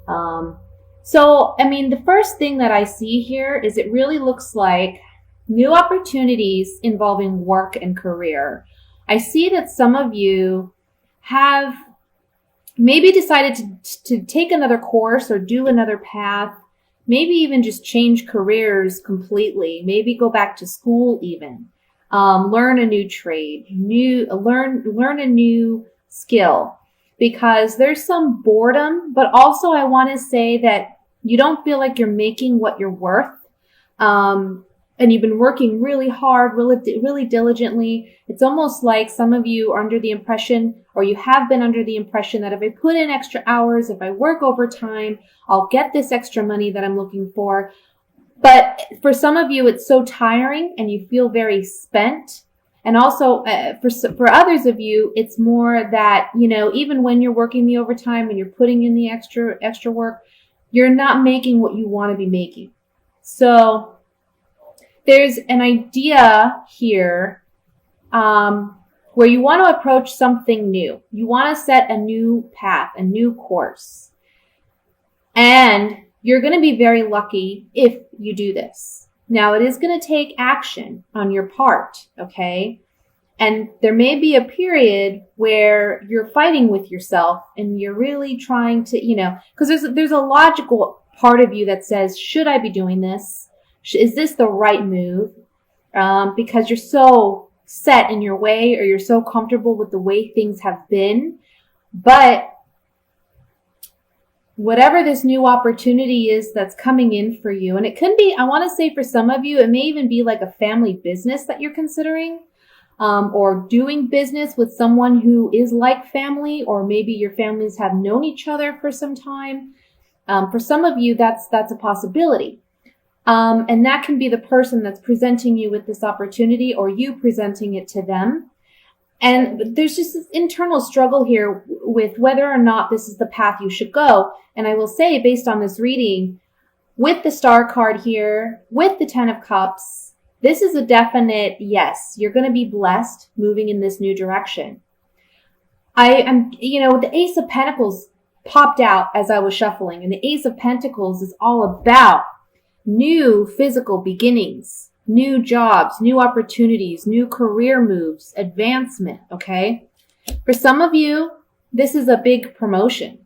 So, I mean, the first thing that I see here is it really looks like new opportunities involving work and career. I see that some of you have maybe decided to take another course or do another path, maybe even just change careers completely, maybe go back to school even, learn a new trade, learn a new skill, because there's some boredom, but also I want to say that you don't feel like you're making what you're worth. And you've been working really hard, really diligently. It's almost like some of you are under the impression, or you have been under the impression, that if I put in extra hours, if I work overtime, I'll get this extra money that I'm looking for. But for some of you, it's so tiring and you feel very spent. And also for others of you, it's more that, you know, even when you're working the overtime and you're putting in the extra work, you're not making what you want to be making. So there's an idea here where you want to approach something new. You want to set a new path, a new course. And you're going to be very lucky if you do this. Now, it is going to take action on your part, okay? And there may be a period where you're fighting with yourself and you're really trying to, you know, because there's a logical part of you that says, should I be doing this? Is this the right move? Because you're so set in your way, or you're so comfortable with the way things have been. But whatever this new opportunity is that's coming in for you, and it can be, I want to say for some of you, it may even be like a family business that you're considering, or doing business with someone who is like family, or maybe your families have known each other for some time. For some of you, that's a possibility. And that can be the person that's presenting you with this opportunity, or you presenting it to them. And there's just this internal struggle here with whether or not this is the path you should go. And I will say, based on this reading, with the Star card here, with the 10 of Cups, this is a definite yes. You're going to be blessed moving in this new direction. The Ace of Pentacles popped out as I was shuffling, and the Ace of Pentacles is all about new physical beginnings, new jobs, new opportunities, new career moves, advancement, okay? For some of you, this is a big promotion.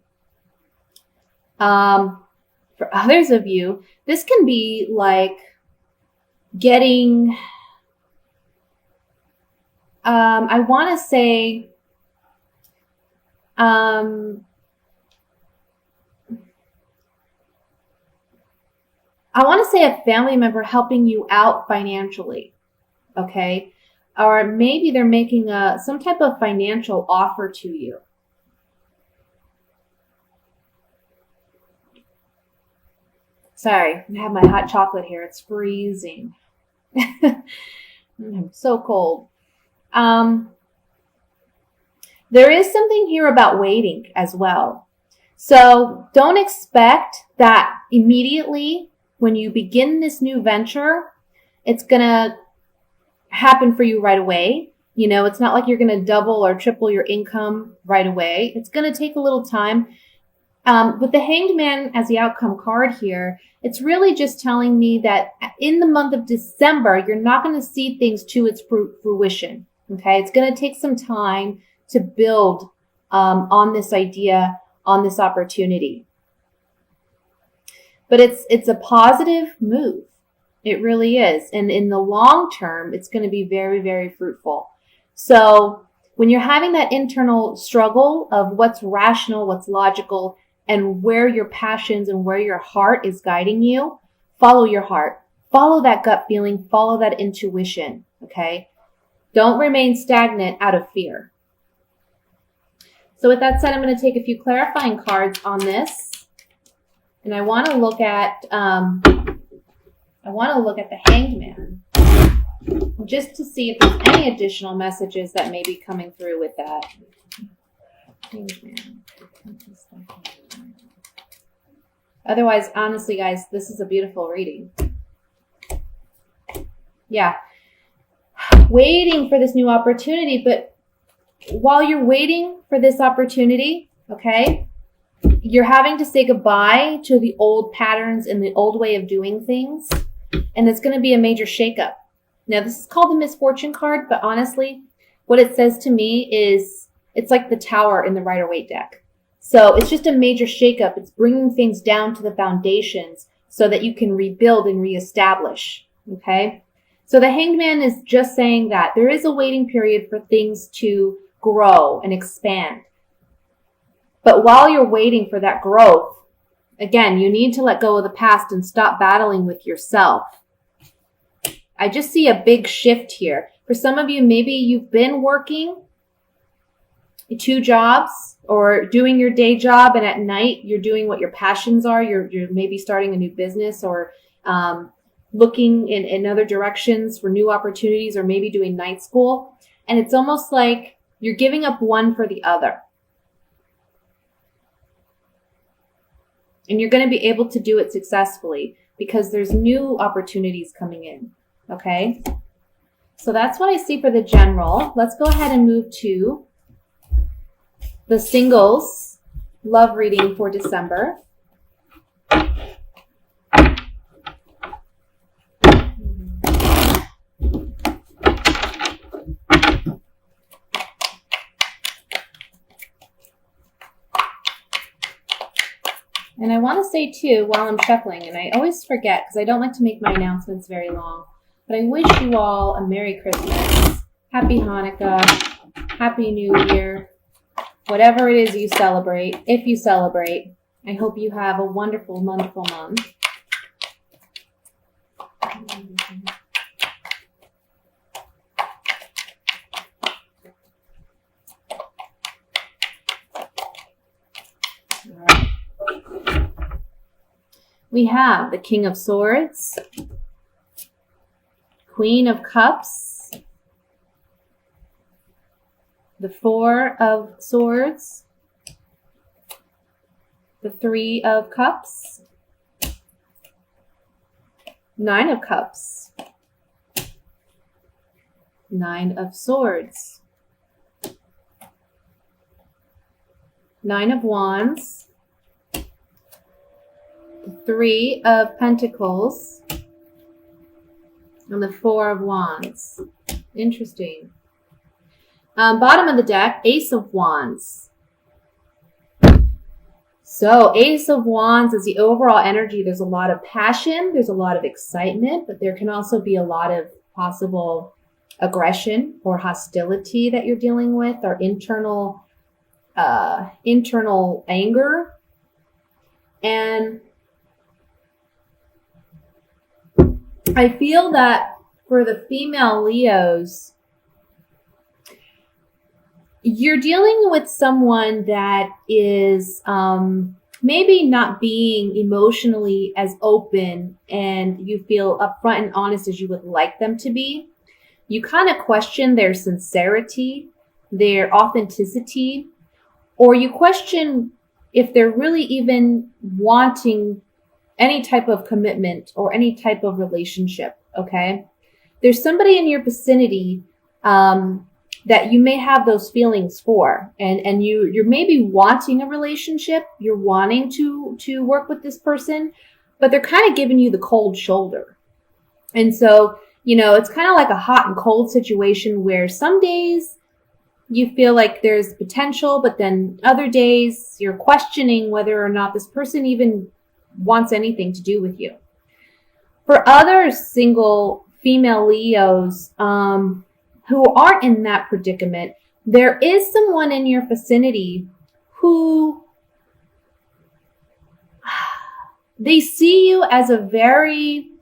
For others of you, this can be like getting, I want to say, a family member helping you out financially, okay? Or maybe they're making some type of financial offer to you. Sorry, I have my hot chocolate here. It's freezing. I'm so cold. There is something here about waiting as well. So don't expect that immediately when you begin this new venture, it's going to happen for you right away. You know, it's not like you're going to double or triple your income right away. It's going to take a little time. With the Hanged Man as the outcome card here, it's really just telling me that in the month of December, you're not going to see things to its fruition. Okay. It's going to take some time to build, on this idea, on this opportunity. But it's a positive move. It really is. And in the long term, it's going to be very, very fruitful. So when you're having that internal struggle of what's rational, what's logical, and where your passions and where your heart is guiding you, follow your heart. Follow that gut feeling. Follow that intuition. Okay? Don't remain stagnant out of fear. So with that said, I'm going to take a few clarifying cards on this. And I want to look at the Hanged Man, just to see if there's any additional messages that may be coming through with that. Hanged Man. Otherwise, honestly, guys, this is a beautiful reading. Yeah. Waiting for this new opportunity, but while you're waiting for this opportunity, okay, you're having to say goodbye to the old patterns and the old way of doing things. And it's going to be a major shakeup. Now, this is called the misfortune card, but honestly, what it says to me is it's like the tower in the Rider-Waite deck. So it's just a major shakeup. It's bringing things down to the foundations so that you can rebuild and reestablish. Okay? So the Hanged Man is just saying that there is a waiting period for things to grow and expand. But while you're waiting for that growth, again, you need to let go of the past and stop battling with yourself. I just see a big shift here. For some of you, maybe you've been working 2 jobs or doing your day job, and at night you're doing what your passions are. You're maybe starting a new business or looking in other directions for new opportunities, or maybe doing night school. And it's almost like you're giving up one for the other. And you're going to be able to do it successfully because there's new opportunities coming in. Okay? So that's what I see for the general. Let's go ahead and move to the singles love reading for December. And I want to say too, while I'm shuffling, and I always forget because I don't like to make my announcements very long, but I wish you all a Merry Christmas, Happy Hanukkah, Happy New Year, whatever it is you celebrate. If you celebrate, I hope you have a wonderful, wonderful month. All right. We have the King of Swords, Queen of Cups, the 4 of Swords, the 3 of Cups, 9 of Cups, 9 of Swords, 9 of Wands, the 3 of Pentacles, and the 4 of Wands. Interesting. Bottom of the deck, Ace of Wands. So Ace of Wands is the overall energy. There's a lot of passion. There's a lot of excitement, but there can also be a lot of possible aggression or hostility that you're dealing with, or internal anger. And I feel that for the female Leos, you're dealing with someone that is maybe not being emotionally as open and you feel upfront and honest as you would like them to be. You kind of question their sincerity, their authenticity, or you question if they're really even wanting any type of commitment or any type of relationship, okay? There's somebody in your vicinity that you may have those feelings for, and you're maybe wanting a relationship, you're wanting to work with this person, but they're kind of giving you the cold shoulder. And so, it's kind of like a hot and cold situation where some days you feel like there's potential, but then other days you're questioning whether or not this person even wants anything to do with you. For other single female Leos who aren't in that predicament, there is someone in your vicinity who they see you as a very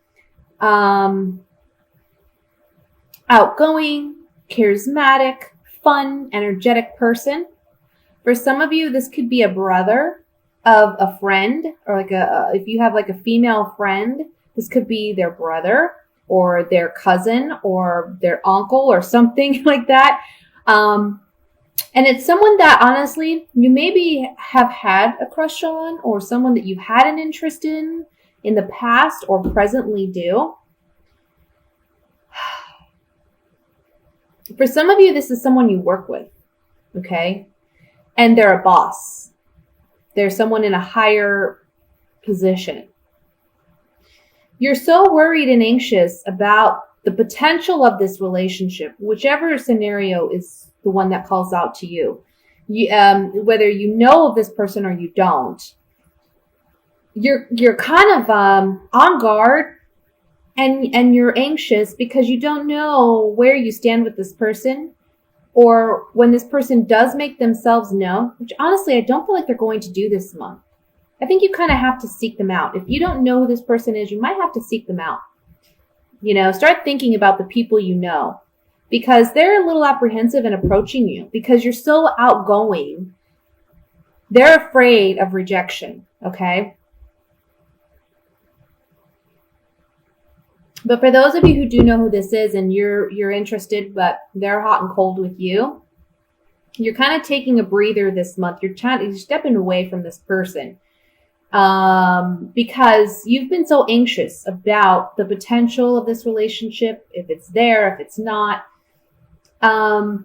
outgoing, charismatic, fun, energetic person. For some of you, this could be a brother of a friend, or if you have like a female friend, this could be their brother or their cousin or their uncle or something like that. And it's someone that honestly you maybe have had a crush on, or someone that you've had an interest in the past or presently do. For some of you, this is someone you work with, okay? And they're a boss. There's someone in a higher position. You're so worried and anxious about the potential of this relationship, whichever scenario is the one that calls out to you. Whether you know of this person or you don't, you're kind of on guard, and you're anxious because you don't know where you stand with this person, or when this person does make themselves known, which honestly I don't feel like they're going to do this month. I think you kind of have to seek them out. If you don't know who this person is, you might have to seek them out. Start thinking about the people you know, because they're a little apprehensive in approaching you because you're so outgoing. They're afraid of rejection, okay? But for those of you who do know who this is and you're interested, but they're hot and cold with you, you're kind of taking a breather this month. You're stepping away from this person. Because you've been so anxious about the potential of this relationship, if it's there, if it's not. And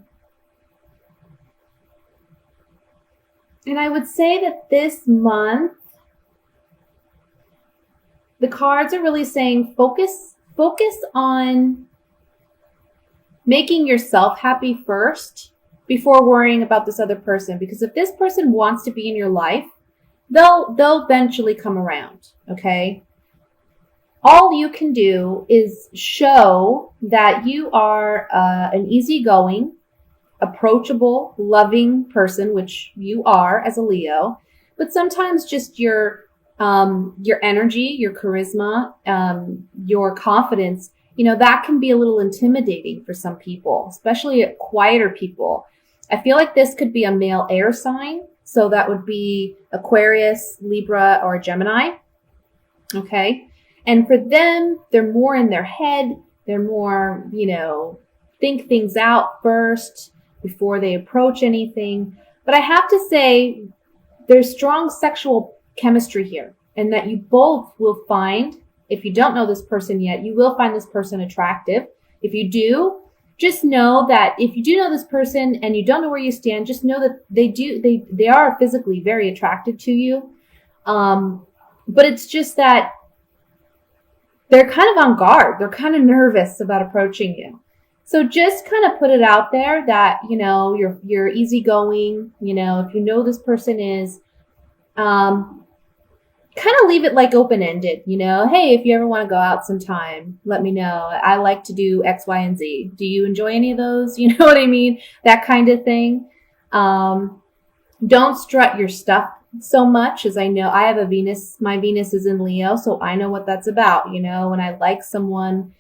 I would say that this month, the cards are really saying focus on making yourself happy first before worrying about this other person. Because if this person wants to be in your life, they'll eventually come around, okay? All you can do is show that you are an easygoing, approachable, loving person, which you are as a Leo. But sometimes just your energy, your charisma, your confidence, that can be a little intimidating for some people, especially quieter people. I feel like this could be a male air sign. So that would be Aquarius, Libra, or Gemini. Okay. And for them, they're more in their head. They're more, think things out first before they approach anything. But I have to say, there's strong sexual chemistry here, and that you both will find, if you don't know this person yet, you will find this person attractive. If you do, just know that if you do know this person and you don't know where you stand, just know that they are physically very attracted to you. But it's just that they're kind of on guard. They're kind of nervous about approaching you. So just kind of put it out there that, you're easygoing, if you know this person is, kind of leave it like open-ended, hey, if you ever want to go out sometime, let me know. I like to do X, Y, and Z. Do you enjoy any of those? You know what I mean? That kind of thing. Don't strut your stuff so much, as I know I have my Venus is in Leo, so I know what that's about. When I like someone,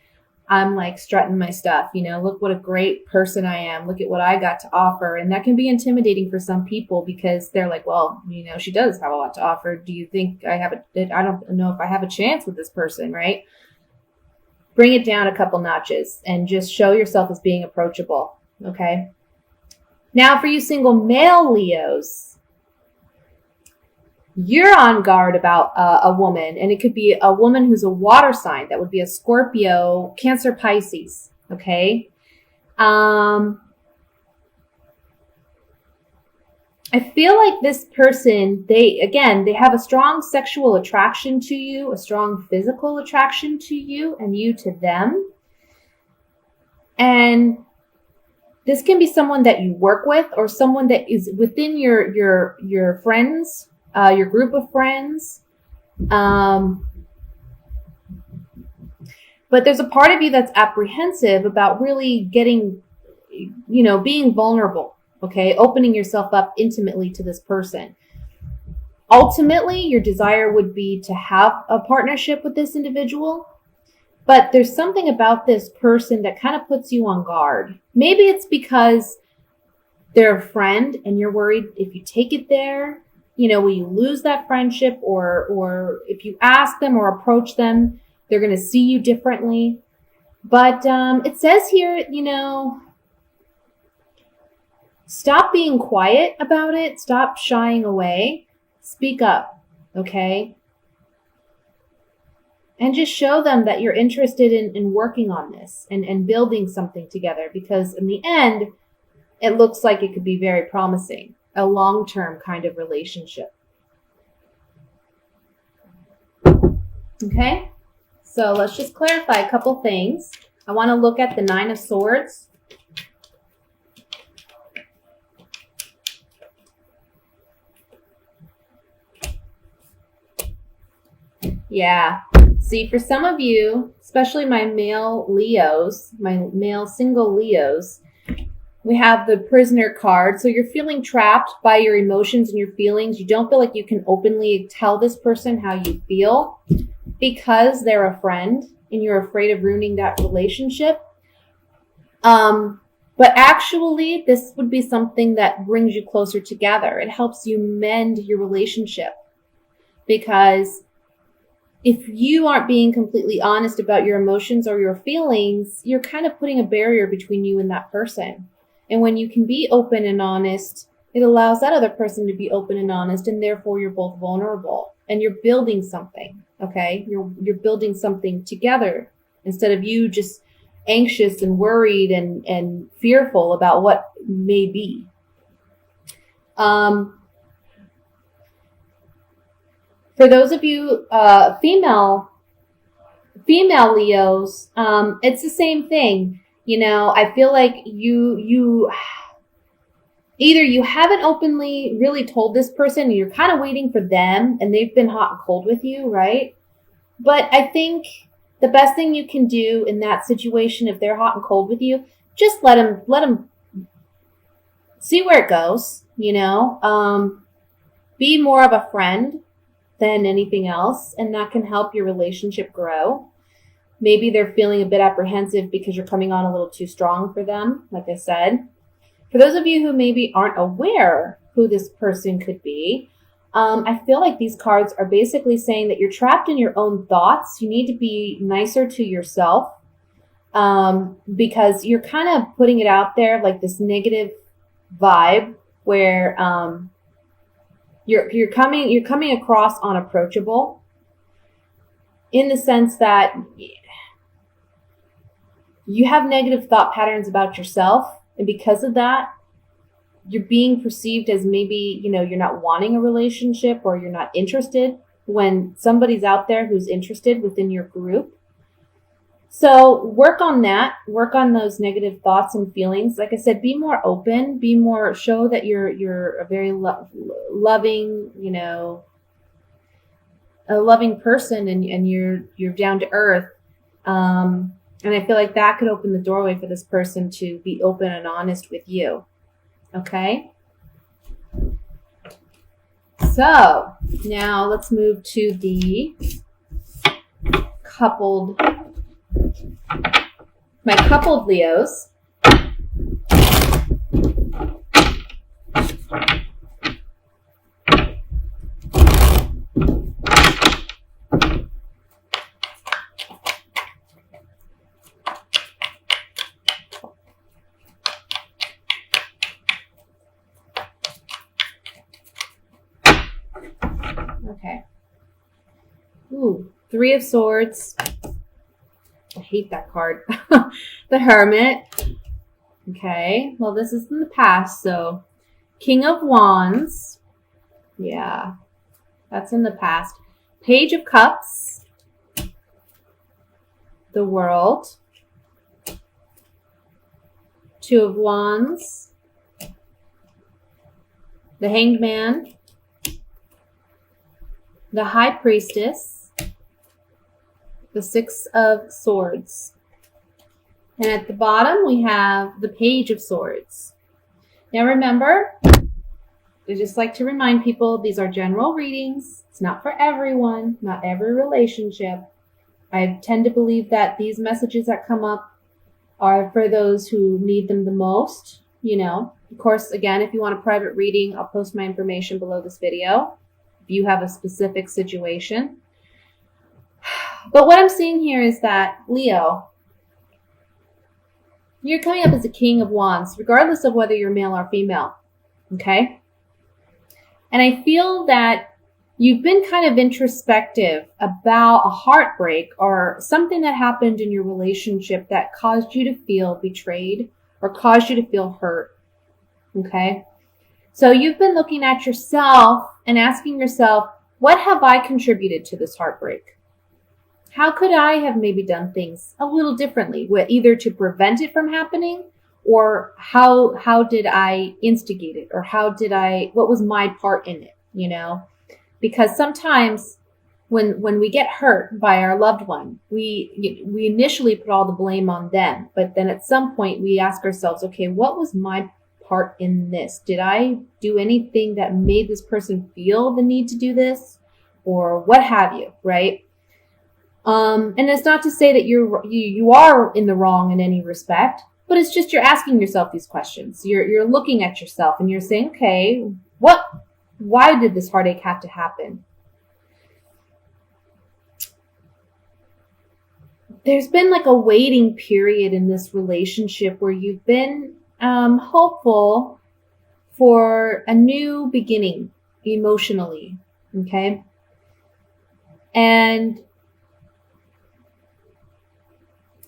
I'm like strutting my stuff, look what a great person I am. Look at what I got to offer. And that can be intimidating for some people because they're like, well, she does have a lot to offer. Do you think I don't know if I have a chance with this person, right? Bring it down a couple notches and just show yourself as being approachable. Okay. Now for you single male Leos, you're on guard about a woman, and it could be a woman who's a water sign. That would be a Scorpio, Cancer, Pisces. Okay. I feel like this person, they have a strong sexual attraction to you, a strong physical attraction to you, and you to them. And this can be someone that you work with, or someone that is within your friends, your group of friends. But there's a part of you that's apprehensive about really getting, being vulnerable, okay? Opening yourself up intimately to this person. Ultimately, your desire would be to have a partnership with this individual, but there's something about this person that kind of puts you on guard. Maybe it's because they're a friend and you're worried if you take it there, will you lose that friendship? Or if you ask them or approach them, they're going to see you differently. But it says here, stop being quiet about it. Stop shying away. Speak up, okay? And just show them that you're interested in working on this and building something together. Because in the end, it looks like it could be very promising. A long-term kind of relationship. Okay, so let's just clarify a couple things. I want to look at the Nine of Swords. Yeah. See, for some of you, especially my male Leos, my male single Leos, we have the Prisoner card. So you're feeling trapped by your emotions and your feelings. You don't feel like you can openly tell this person how you feel because they're a friend and you're afraid of ruining that relationship. But actually, this would be something that brings you closer together. It helps you mend your relationship, because if you aren't being completely honest about your emotions or your feelings, you're kind of putting a barrier between you and that person. And when you can be open and honest, it allows that other person to be open and honest, and therefore you're both vulnerable and you're building something. Okay, you're building something together instead of you just anxious and worried and fearful about what may be. For those of you female Leos, it's the same thing. You know, I feel like you either you haven't openly really told this person, and you're kind of waiting for them, and they've been hot and cold with you, right? But I think the best thing you can do in that situation, if they're hot and cold with you, just let them see where it goes. You know, be more of a friend than anything else, and that can help your relationship grow. Maybe they're feeling a bit apprehensive because you're coming on a little too strong for them, like I said. For those of you who maybe aren't aware who this person could be, I feel like these cards are basically saying that you're trapped in your own thoughts. You need to be nicer to yourself, because you're kind of putting it out there like this negative vibe where you're coming across unapproachable, in the sense that you have negative thought patterns about yourself, and because of that, you're being perceived as maybe, you know, you're not wanting a relationship or you're not interested when somebody's out there who's interested within your group. So work on that. Work on those negative thoughts and feelings. Like I said, be more open. Be more. Show that you're a very loving, you know, a loving person, and you're down to earth. And I feel like that could open the doorway for this person to be open and honest with you. Okay. So now let's move to the my coupled Leos. Okay. Ooh, Three of Swords. I hate that card. The Hermit. Okay. Well, this is in the past, so King of Wands. Yeah. That's in the past. Page of Cups. The World. Two of Wands. The Hanged Man. The High Priestess, the Six of Swords. And at the bottom, we have the Page of Swords. Now remember, I just like to remind people, these are general readings. It's not for everyone, not every relationship. I tend to believe that these messages that come up are for those who need them the most. You know, of course, again, if you want a private reading, I'll post my information below this video if you have a specific situation. But what I'm seeing here is that, Leo, you're coming up as a King of Wands, regardless of whether you're male or female. Okay? And I feel that you've been kind of introspective about a heartbreak or something that happened in your relationship that caused you to feel betrayed or caused you to feel hurt. Okay? So you've been looking at yourself and asking yourself, what have I contributed to this heartbreak? How could I have maybe done things a little differently, either to prevent it from happening, or how did I instigate it, or what was my part in it, Because sometimes when we get hurt by our loved one, we initially put all the blame on them, but then at some point we ask ourselves, okay, what was my part in this? Did I do anything that made this person feel the need to do this, or what have you, right? And it's not to say that you are in the wrong in any respect, but it's just you're asking yourself these questions. You're looking at yourself and you're saying, okay, why did this heartache have to happen? There's been like a waiting period in this relationship where you've been hopeful for a new beginning emotionally, okay? And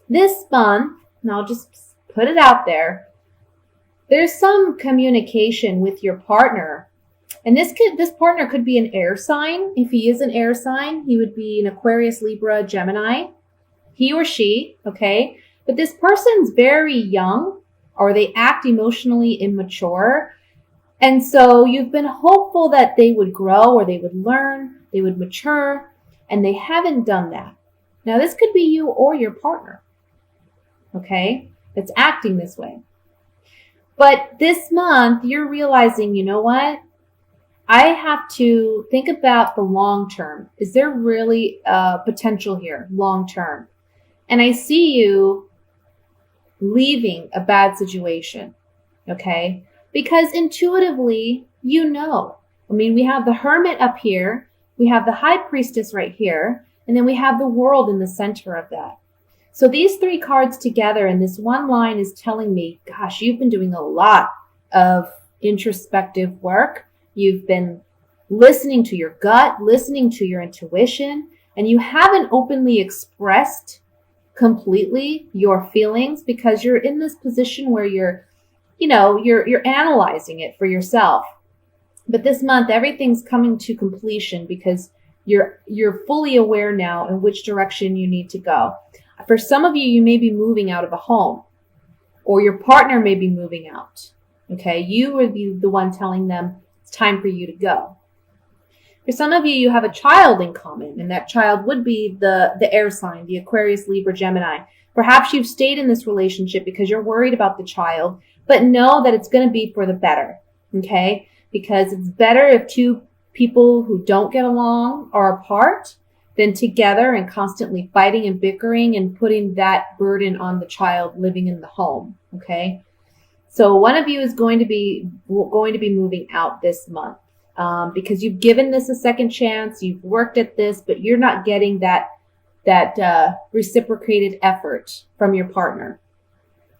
this month, and I'll just put it out there, there's some communication with your partner. And this partner could be an air sign. If he is an air sign, he would be an Aquarius, Libra, Gemini. He or she, okay? But this person's very young, or they act emotionally immature. And so you've been hopeful that they would grow, or they would learn, they would mature, and they haven't done that. Now, this could be you or your partner, okay, that's acting this way. But this month, you're realizing, you know what? I have to think about the long term. Is there really potential here, long term? And I see you leaving a bad situation, okay? Because intuitively, you know. I mean, we have the Hermit up here, we have the High Priestess right here, and then we have the World in the center of that. So these three cards together and this one line is telling me, gosh, you've been doing a lot of introspective work. You've been listening to your gut, listening to your intuition, and you haven't openly expressed completely your feelings because you're in this position where you're analyzing it for yourself. But this month, everything's coming to completion because you're fully aware now in which direction you need to go. For some of you, you may be moving out of a home, or your partner may be moving out. Okay, you would be the one telling them it's time for you to go. For some of you, you have a child in common, and that child would be the air sign, the Aquarius, Libra, Gemini. Perhaps you've stayed in this relationship because you're worried about the child, but know that it's going to be for the better, okay? Because it's better if two people who don't get along are apart than together and constantly fighting and bickering and putting that burden on the child living in the home, okay? So one of you is going to be moving out this month because you've given this a second chance, you've worked at this, but you're not getting that reciprocated effort from your partner.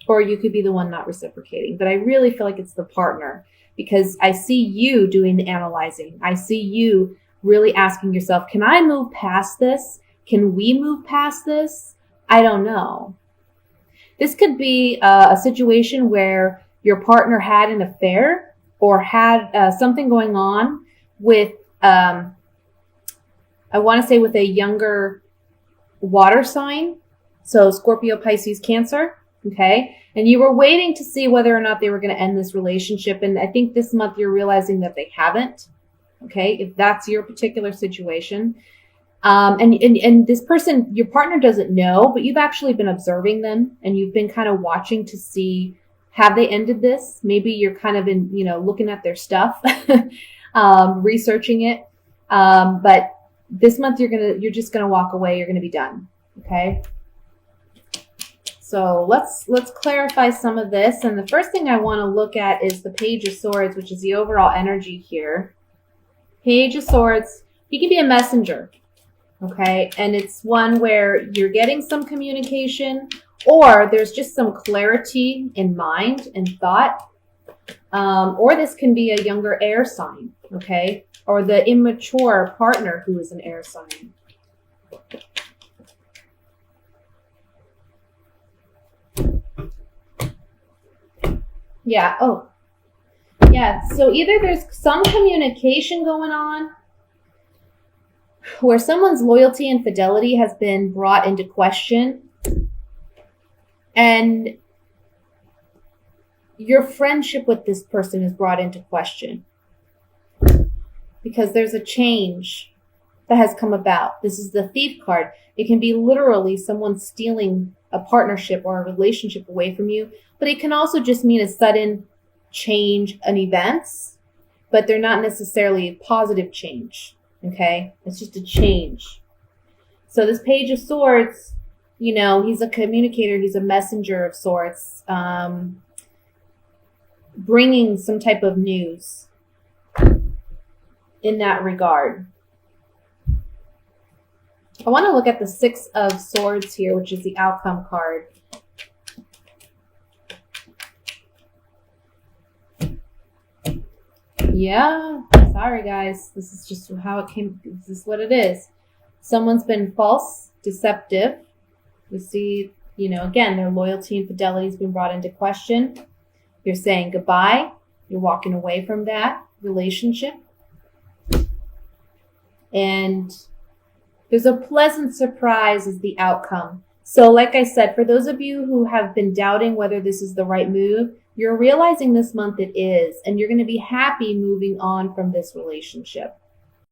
Or you could be the one not reciprocating. But I really feel like it's the partner because I see you doing the analyzing. I see you really asking yourself, can I move past this? Can we move past this? I don't know. This could be a situation where your partner had an affair or had something going on with, I want to say with a younger water sign. So Scorpio, Pisces, Cancer. Okay. And you were waiting to see whether or not they were going to end this relationship. And I think this month you're realizing that they haven't. Okay. If that's your particular situation. And this person, your partner doesn't know, but you've actually been observing them and you've been kind of watching to see, have they ended this? Maybe you're kind of in, looking at their stuff, researching it. But this month you're just going to walk away. You're going to be done. Okay. So let's clarify some of this. And the first thing I want to look at is the Page of Swords, which is the overall energy here. Page of Swords, you can be a messenger, okay? And it's one where you're getting some communication or there's just some clarity in mind and thought. Or this can be a younger air sign, okay? Or the immature partner who is an air sign. Yeah. Oh, yeah. So either there's some communication going on where someone's loyalty and fidelity has been brought into question, and your friendship with this person is brought into question because there's a change that has come about. This is the Thief card. It can be literally someone stealing a partnership or a relationship away from you, but it can also just mean a sudden change in events, but they're not necessarily a positive change. Okay? It's just a change. So this Page of Swords, he's a communicator. He's a messenger of sorts, bringing some type of news in that regard. I want to look at the Six of Swords here, which is the outcome card. Yeah, sorry guys. This is just how it came. This is what it is. Someone's been false, deceptive. We see, again, their loyalty and fidelity has been brought into question. You're saying goodbye. You're walking away from that relationship. And there's a pleasant surprise as the outcome. So like I said, for those of you who have been doubting whether this is the right move, you're realizing this month it is, and you're going to be happy moving on from this relationship.